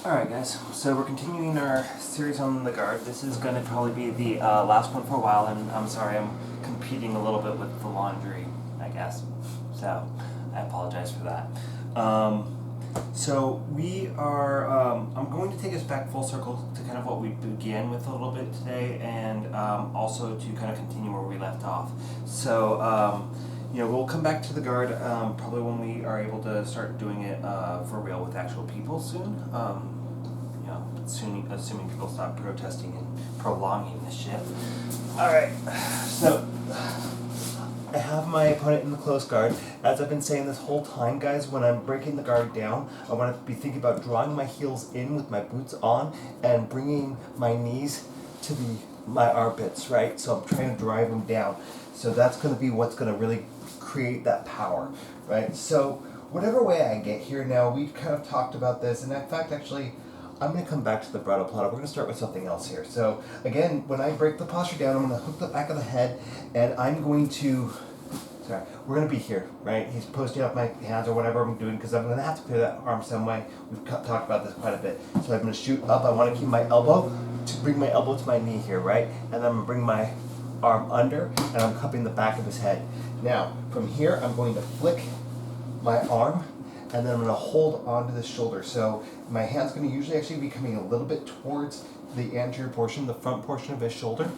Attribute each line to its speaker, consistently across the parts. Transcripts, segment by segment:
Speaker 1: Alright guys, so we're continuing our series on the guard. This is going to probably be the last one for a while, and I'm sorry I'm competing a little bit with the laundry, I guess. So, I apologize for that. So we are, I'm going to take us back full circle to kind of what we began with a little bit today, and also to kind of continue where we left off. So, we'll come back to the guard probably when we are able to start doing it for real with actual people soon. Assuming people stop protesting and prolonging this shit. Alright, so I have my opponent in the close guard. As I've been saying this whole time, guys, when I'm breaking the guard down, I want to be thinking about drawing my heels in with my boots on and bringing my knees to my armpits, right? So I'm trying to drive them down. So that's going to be what's going to really create that power, right? So whatever way I get here now, we've kind of talked about this, and in fact, actually, I'm going to come back to the bridle platter. We're going to start with something else here. So again, when I break the posture down, I'm going to hook the back of the head, and I'm going to, we're going to be here, right? He's posting up my hands or whatever I'm doing, because I'm going to have to clear that arm some way. We've talked about this quite a bit. So I'm going to shoot up. I want to keep my elbow, to bring my elbow to my knee here, right? And then I'm going to bring my arm under, and I'm cupping the back of his head. Now, from here, I'm going to flick my arm, and then I'm going to hold onto the shoulder. So my hand's going to usually actually be coming a little bit towards the anterior portion, the front portion of his shoulder,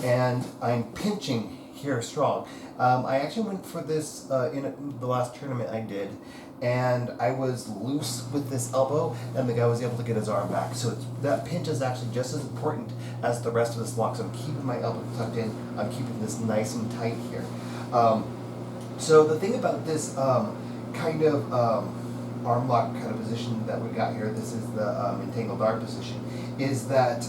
Speaker 1: and I'm pinching here strong. I actually went for this in the last tournament I did, and I was loose with this elbow, and the guy was able to get his arm back. So that pinch is actually just as important as the rest of this lock. So I'm keeping my elbow tucked in. I'm keeping this nice and tight here. So the thing about this kind of arm lock kind of position that we got here, this is the Entangled Arm position, is that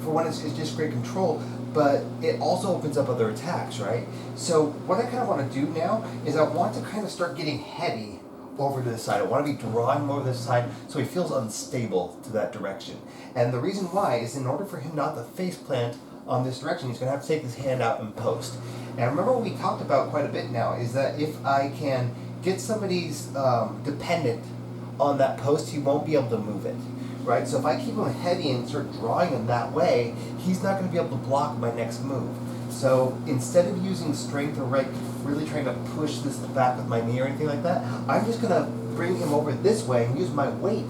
Speaker 1: for one, it's just great control, but it also opens up other attacks, right? So what I kind of want to do now is I want to kind of start getting heavy over to the side. I want to be drawing him over the side so he feels unstable to that direction. And the reason why is in order for him not to face plant on this direction, he's going to have to take his hand out and post. And remember what we talked about quite a bit now is that if I can get somebody's dependent on that post, he won't be able to move it, right? So if I keep him heavy and start drawing him that way, he's not going to be able to block my next move. So instead of using strength or really trying to push this back with my knee or anything like that, I'm just going to bring him over this way and use my weight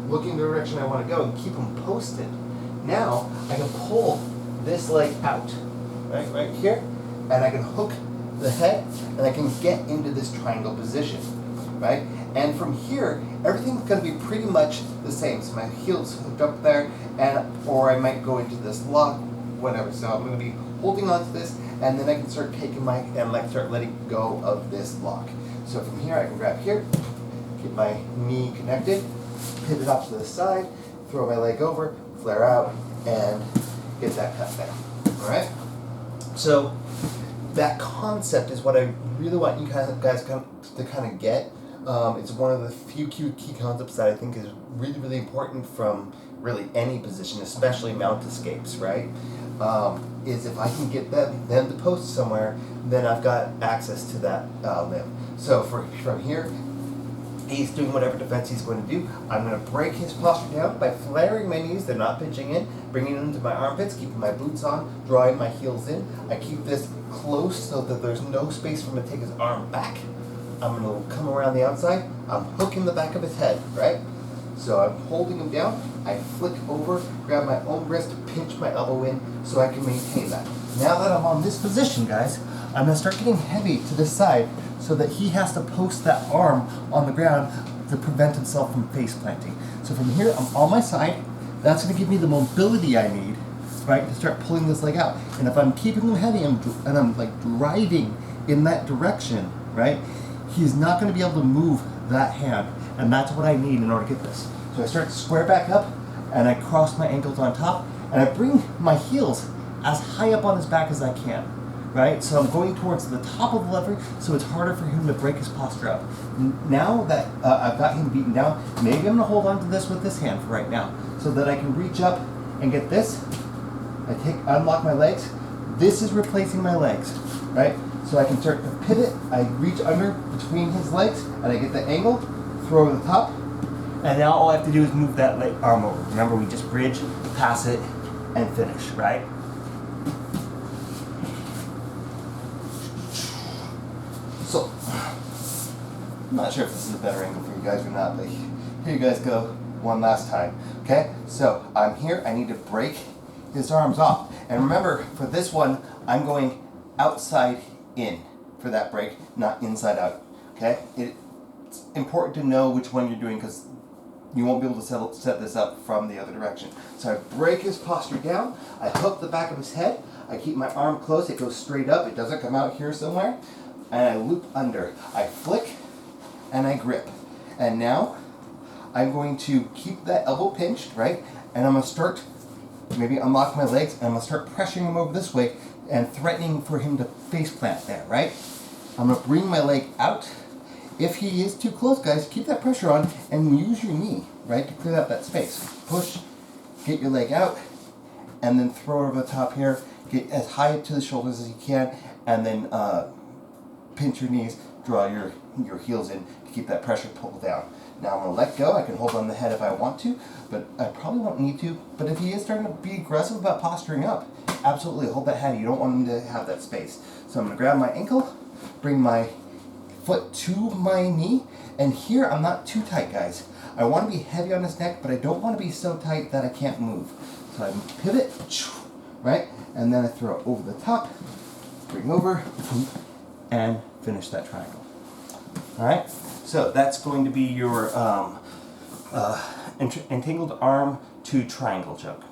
Speaker 1: looking the direction I want to go and keep him posted. Now I can pull this leg out, right here, and I can hook the head, and I can get into this triangle position, right? And from here, everything's going to be pretty much the same. So my heel's hooked up there, or I might go into this lock, whatever. So I'm going to be holding on to this, and then I can start taking start letting go of this lock. So from here, I can grab here, get my knee connected, pivot off to the side, throw my leg over, flare out, and get that cut down. All right? So that concept is what I really want you guys to kind of get. It's one of the few key concepts that I think is really, really important from really any position, especially mount escapes, right? Is if I can get them to post somewhere, then I've got access to that limb. So from here, he's doing whatever defense he's going to do. I'm going to break his posture down by flaring my knees. They're not pinching in, bringing them to my armpits, keeping my boots on, drawing my heels in. I keep this close so that there's no space for him to take his arm back. I'm going to come around the outside. I'm hooking the back of his head, right? So I'm holding him down. I flick over, grab my own wrist, pinch my elbow in so I can maintain that. Now that I'm on this position, guys, I'm going to start getting heavy to this side so that he has to post that arm on the ground to prevent himself from face planting. So from here, I'm on my side. That's going to give me the mobility I need, right, to start pulling this leg out. And if I'm keeping him heavy and I'm like driving in that direction, right, he's not going to be able to move that hand. And that's what I need in order to get this. So I start to square back up, and I cross my ankles on top, and I bring my heels as high up on his back as I can. Right? So I'm going towards the top of the lever, so it's harder for him to break his posture up. Now that I've got him beaten down, maybe I'm going to hold on to this with this hand for right now, so that I can reach up and get this. Unlock my legs. This is replacing my legs, right? So I can start to pivot. I reach under between his legs, and I get the angle, throw over the top, And now all I have to do is move that leg arm over. Remember, we just bridge, pass it, and finish, right? So, I'm not sure if this is a better angle for you guys or not, but here you guys go one last time. Okay, so I'm here, I need to break his arms off. And remember, for this one, I'm going outside in for that break, not inside out. Okay, it's important to know which one you're doing because you won't be able to set this up from the other direction. So I break his posture down, I hook the back of his head, I keep my arm close, it goes straight up, it doesn't come out here somewhere, and I loop under. I flick and I grip. And now I'm going to keep that elbow pinched, right? And I'm going to start, maybe unlock my legs, and I'm going to start pressuring him over this way and threatening for him to face plant there, right? I'm going to bring my leg out. If he is too close, guys, keep that pressure on and use your knee, right, to clear out that space. Push, get your leg out, and then throw it over the top here. Get as high up to the shoulders as you can, and then pinch your knees, draw your heels in to keep that pressure pulled down. Now I'm going to let go. I can hold on the head if I want to, but I probably won't need to. But if he is starting to be aggressive about posturing up, absolutely hold that head. You don't want him to have that space. So I'm going to grab my ankle, bring my foot to my knee, and here I'm not too tight, guys. I want to be heavy on his neck, but I don't want to be so tight that I can't move. So I pivot, right, and then I throw it over the top, bring over, and finish that triangle. All right, so that's going to be your entangled arm to triangle choke.